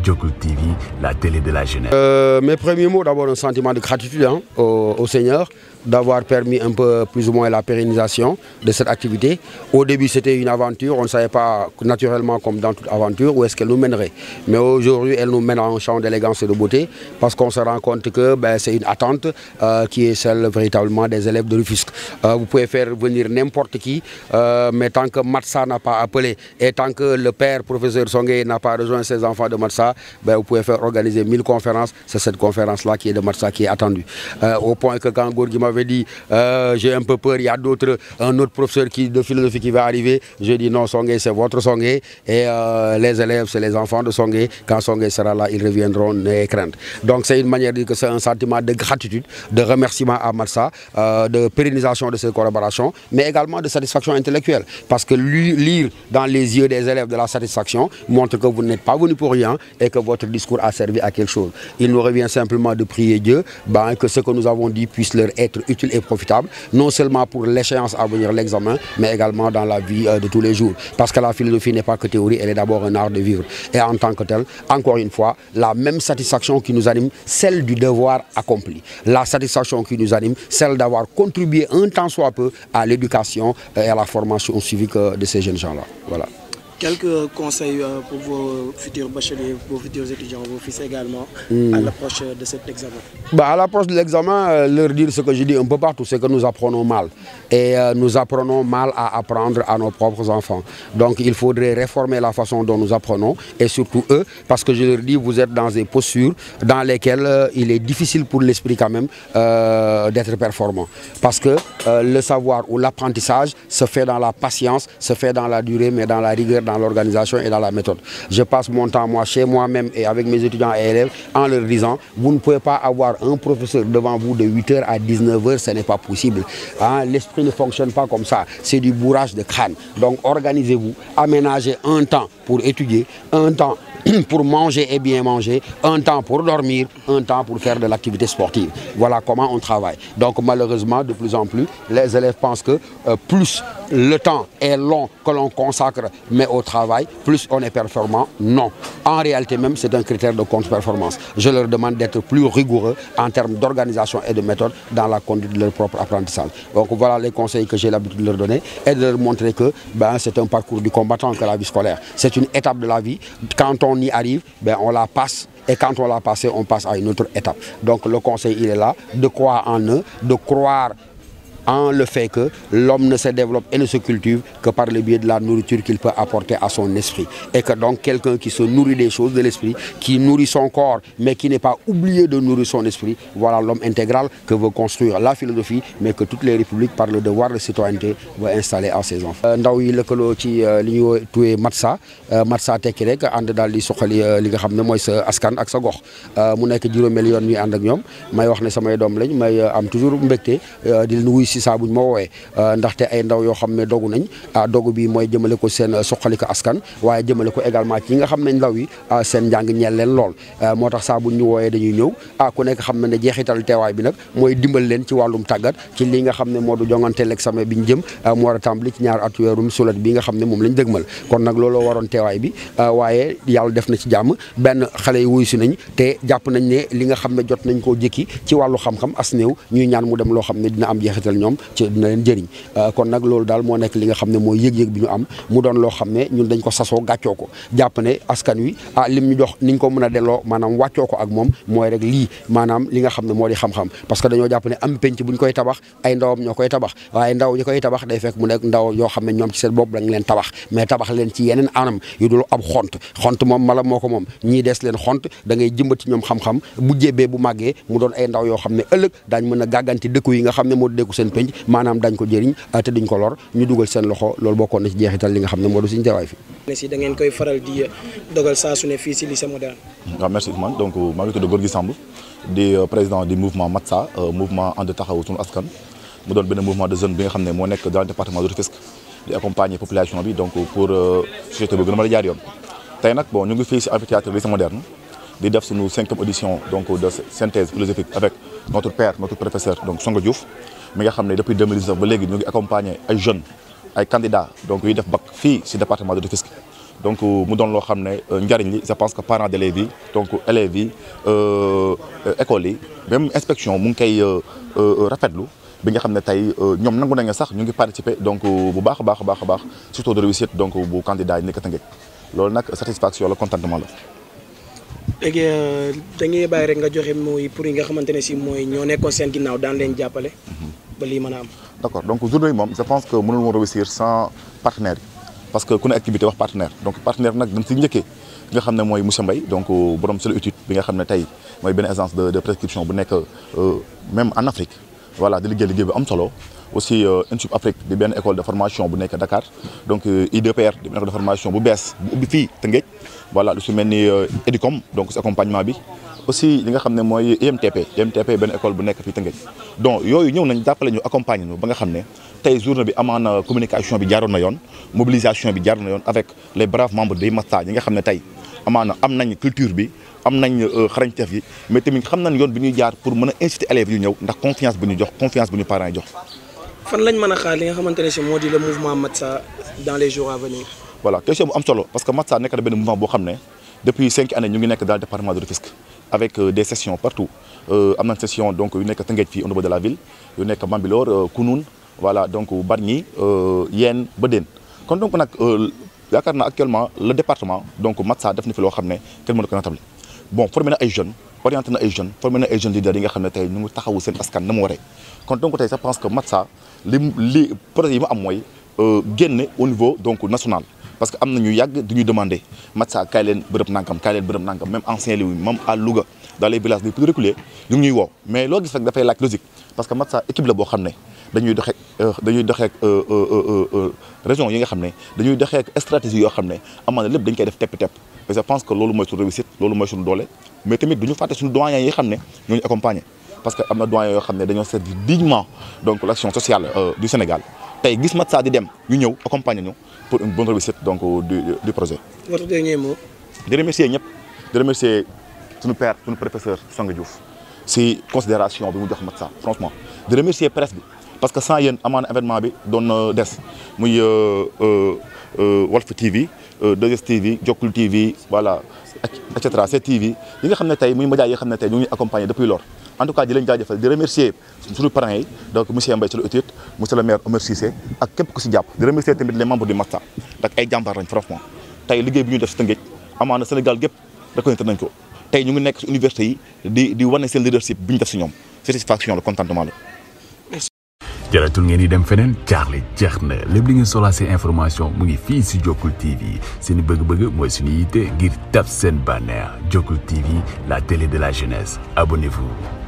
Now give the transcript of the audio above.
Jokul TV, la télé de la jeunesse. Mes premiers mots, d'abord un sentiment de gratitude au Seigneur d'avoir permis un peu plus ou moins la pérennisation de cette activité. Au début c'était une aventure, on ne savait pas naturellement comme dans toute aventure où est-ce qu'elle nous mènerait. Mais aujourd'hui elle nous mène en champ d'élégance et de beauté parce qu'on se rend compte que c'est une attente qui est celle véritablement des élèves de Rufisque. Vous pouvez faire venir n'importe qui, mais tant que Matsa n'a pas appelé et tant que le père, professeur Songué, n'a pas rejoint ses enfants de Matsa, vous pouvez faire organiser 1000 conférences. C'est cette conférence-là qui est de Matsa qui est attendue. Au point que quand Gorgui m'avait dit j'ai un peu peur, il y a un autre professeur de philosophie qui va arriver, je dis non, Songué c'est votre Songué et les élèves c'est les enfants de Songué. Quand Songué sera là, ils reviendront n'ayez crainte. Donc c'est une manière de dire que c'est un sentiment de gratitude, de remerciement à Matsa, de pérennisation de cette collaboration, mais également de satisfaction intellectuelle. Parce que lire dans les yeux des élèves de la satisfaction montre que vous n'êtes pas venu pour rien et que votre discours a servi à quelque chose. Il nous revient simplement de prier Dieu que ce que nous avons dit puisse leur être utile et profitable, non seulement pour l'échéance à venir, l'examen, mais également dans la vie de tous les jours. Parce que la philosophie n'est pas que théorie, elle est d'abord un art de vivre. Et en tant que tel, encore une fois, la même satisfaction qui nous anime, celle du devoir accompli. La satisfaction qui nous anime, celle d'avoir contribué un tant soit peu à l'éducation et à la formation civique de ces jeunes gens-là. Voilà. Quelques conseils pour vos futurs bacheliers, vos futurs étudiants, vos fils également, à l'approche de cet examen? À l'approche de l'examen, leur dire ce que je dis un peu partout, c'est que nous apprenons mal. Et nous apprenons mal à apprendre à nos propres enfants. Donc il faudrait réformer la façon dont nous apprenons, et surtout eux, parce que je leur dis, vous êtes dans des postures dans lesquelles il est difficile pour l'esprit quand même d'être performant. Parce que le savoir ou l'apprentissage se fait dans la patience, se fait dans la durée, mais dans la rigueur, dans l'organisation et dans la méthode. Je passe mon temps moi chez moi-même et avec mes étudiants et élèves en leur disant, vous ne pouvez pas avoir un professeur devant vous de 8h à 19h, ce n'est pas possible. L'esprit ne fonctionne pas comme ça, c'est du bourrage de crâne. Donc organisez-vous, aménagez un temps pour étudier, un temps pour manger et bien manger, un temps pour dormir, un temps pour faire de l'activité sportive. Voilà comment on travaille. Donc malheureusement, de plus en plus, les élèves pensent que plus le temps est long que l'on consacre mais au travail, plus on est performant. Non. En réalité même, c'est un critère de contre-performance. Je leur demande d'être plus rigoureux en termes d'organisation et de méthode dans la conduite de leur propre apprentissage. Donc voilà les conseils que j'ai l'habitude de leur donner et de leur montrer que c'est un parcours du combattant que la vie scolaire. C'est une étape de la vie. Quand on y arrive, on la passe. Et quand on l'a passé, on passe à une autre étape. Donc le conseil, il est là, de croire en eux, de croire en le fait que l'homme ne se développe et ne se cultive que par le biais de la nourriture qu'il peut apporter à son esprit. Et que donc quelqu'un qui se nourrit des choses de l'esprit, qui nourrit son corps, mais qui n'est pas oublié de nourrir son esprit, voilà l'homme intégral que veut construire la philosophie, mais que toutes les républiques, par le devoir de citoyenneté, veut installer à ses enfants. ndaw yi lëkkaloo ci li ñu tuwee Matsa Matsa tekki rek ànd daal di soxali li nga xam ne mooy sa askan ak sa gox mu nekk juróomeel yoon ñuy ànd ak ñoom may wax ne samay doom lañ may am toujours mbégte di leen wuy si saa buñ ma woowee ndaxte ay ndaw yoo xam ne dogu nañ dogu bi mooy jëmale ko seen soxali ko askan waaye jëmale ko également ci nga xam ne ndaw yi seen njàng ñeel leen lool moo tax saa buñ ñu wooyee dañuy ñëw ku nekk xam na ne jeexital teewaay bi nag mooy dimbal leen ci wàllum tàggat ci li nga xam ne moo du jongante l'examen bi ñu jëm mu war a tàmbali ci ñaar at weerum sulet bi nga xam ne moom lañ dëgmal kon nag looloo waroon teewaay bi waaye yàlla def na ci jàmm benn xale yi wuy si nañ te jàpp nañ ne li nga xam ne jot nañ koo jëkki ci wàllu xam-xam as néew ñuy ñaan mu dem loo xam ne dina am jeexital ñoom ci dina leen jëriñ kon nag loolu daal moo nekk li nga xam ne mooy yëg-yëg bi ñu am mu doon loo xam ne ñun dañ ko sasoo gàccoo ko jàpp ne askan wi lim ñu jox niñ ko mën a delloo maanaam wàccoo ko ak moom mooy rek lii maanaam li nga xam ne moo di xam-xam parce que dañoo jàpp ne am penc buñ koy tabax ay ndawam ñoo koy tabax waaye ndaw ñi koy tabax day fekk mu nekk ndaw yoo xam ne ñoom ci seen bopp lañ leen tabax mais tabax leen ci yeneen anam yu dul ab xont moom mala moo ko moom ñii des leen xont da ngay jëmbat ci ñoom xam-xam bu jébbee bu màggee mu doon ay ndaw yoo xam ne ëllëg daañ mën a gàgganti dëkku yi nga xam ne moo di dëkku seen penc maanaam dañ ko jëriñ te duñ ko lor ñu dugal seen loxo loolu bokkoon na ci jeexital li nga xam ne moo du suñu teewaay fi si da ngeen koy faral di dogal saa su ne fii si lycée moderne. waaw merci Ousmane donc maa ngi tudd Gorgui Samb di président du mouvement Matsa mouvement ànd taxawu sunu askan mu doon benn mouvement de jeunes bi nga xam ne moo nekk dans le département de Rufisque di accompagner population bi donc pour société bi gën a mën a jaar yoon tey nag bon ñu ngi fii si amphithéâtre lycée moderne di def suñu 5e édition donc de synthèse philosophique avec notre père notre professeur donc Songo Diouf mi nga xam ne depuis 2019 ba léegi ñu ngi accompagner ay jeunes ay candidats donc yuy def bac fii si département de Rufisque donc mu doon loo xam ne njariñ li je pense que parents d'élèves yi donc élèves yi écoles yi même inspection mu ngi koy rafetlu bi nga xam ne tey ñoom nangu nañu sax ñu ngi participer donc bu baax a baax surtout de réussite donc bu candidat yi nekk Tëngéej loolu nag satisfaction la contentement la. léegi dañuy bàyyi rek nga joxe mooy pour yi nga xamante ne si mooy ñoo nekkoon seen ginnaaw daan leen jàppale. ba lii mën a am. d'accord donc journée yi moom je pense que mënul woon réussir sans partenaire parce que ku ne activité wax partenaire donc partenaire nag dañ si njëkkee nga xam ne mooy monsieur Mbaye donc borom Selu Étude bi nga xam ne tey mooy benn agence de prescription bu nekk même en Afrique voilà di liggéey bu am solo aussi INSUP Afrique di benn école de formation bu nekk Dakar donc IDPR di benn école de formation bu bees bu ubbi fii Tëngéej voilà lu si mel ni Edicom donc si accompagnement bi aussi li nga xam ne mooy IMTP benn école bu nekk fii Tëngéej donc yooyu ñëw nañ jàppale ñu accompagner ñu ba nga xam ne tey journée bi amaana communication bi jaaroon na yoon mobilisation bi jaaroon na yoon avec les braves membres des Matsa ñi nga xam ne tey amaana am nañ culture bi am nañ xarañteef yi mais tamit xam nañ yoon bi ñuy jaar pour mën a inciter élèves yu ñëw ndax confiance bu ñu jox confiance bu ñu parents yi jox. fan lañ mën a xaar li nga xamante ne si moo di le mouvement Matsa dans les jours à venir. voilà question bu am solo parce que Matsa nekk na benn mouvement boo xam ne depuis 5 années ñu ngi nekk dans le département de Rufisque avec des sessions partout am nañ session donc yu nekk Tëngéej fii au niveau de la ville yu nekk Bambilor Kounoune voilà donc Bargny Yène ba Déne kon donc nag yaakaar naa actuellement le département donc Matsa def na fi loo xam ne kenn mënu ko natable bon formé na ay jeunes orienté na ay jeunes formé na ay jeunes leaders yi nga xam ne tey ñu ngi taxawu seen askan na mu waree kon donc tey je pense que Matsa li projet yi mu am mooy génne au niveau donc national parce que am na ñu yàgg du ñu demander Matsa kaay leen bërëb nangam même en Saint-Louis même à Louga dans les villages les plus reculés ñu ngi ñuy woo mais loo gis rek dafay laaj logique parce que Matsa équipe la boo xam ne dañuy doxee région yi nga xam ne dañuy doxee ak stratégie yoo xam ne amaana lépp dañ koy def tepp et je pense que loolu mooy suñu réussite loolu mooy suñu doole mais tamit du ñu fàtte suñu doyens yi xam ne ñooñu accompagner parce que am na doyens yoo xam ne dañoo servir dignement donc l'action sociale du Sénégal tey gis Matsa di dem ñu ñëw accompagner ñu pour une bonne réussite donc du projet. Votre dernier mot. di remercier ñëpp di remercier suñu père suñu professeur Sanga Diouf si considération bi mu jox Matsa franchement di remercier presse bi parce que sans yéen amaana événement bi doon des muy Walf TV 2STV Jokkul TV voilà et cetera CTV yi nga xam ne tey muy média yi nga xam ne tey ñu ngi accompagner depuis lors en tout cas di leen jaajëfal di remercier suñu parents yi donc monsieur Mbaye Selu Étude monsieur le maire Oumar Cissé ak képp ku si jàpp di remercier tamit les membres du Matsa ndax ay jàmbaar lañ franchement tey liggéey bi ñu def si Tëngéej amaana Sénégal gépp reconnaître nañ ko tey ñu ngi nekk si université yi di wane seen leadership bi ñu def si ñoom satisfaction la contentement la. jaratul ngeen di dem feneen jaaxle jeex na lépp li ngeen soxlaa seen information mu ngi fii si Jokkul TV seen bëgg-bëgg mooy suñu yitte ngir taf seen bànneex Jokkul TV la télé de la jeunesse abonnez-vous.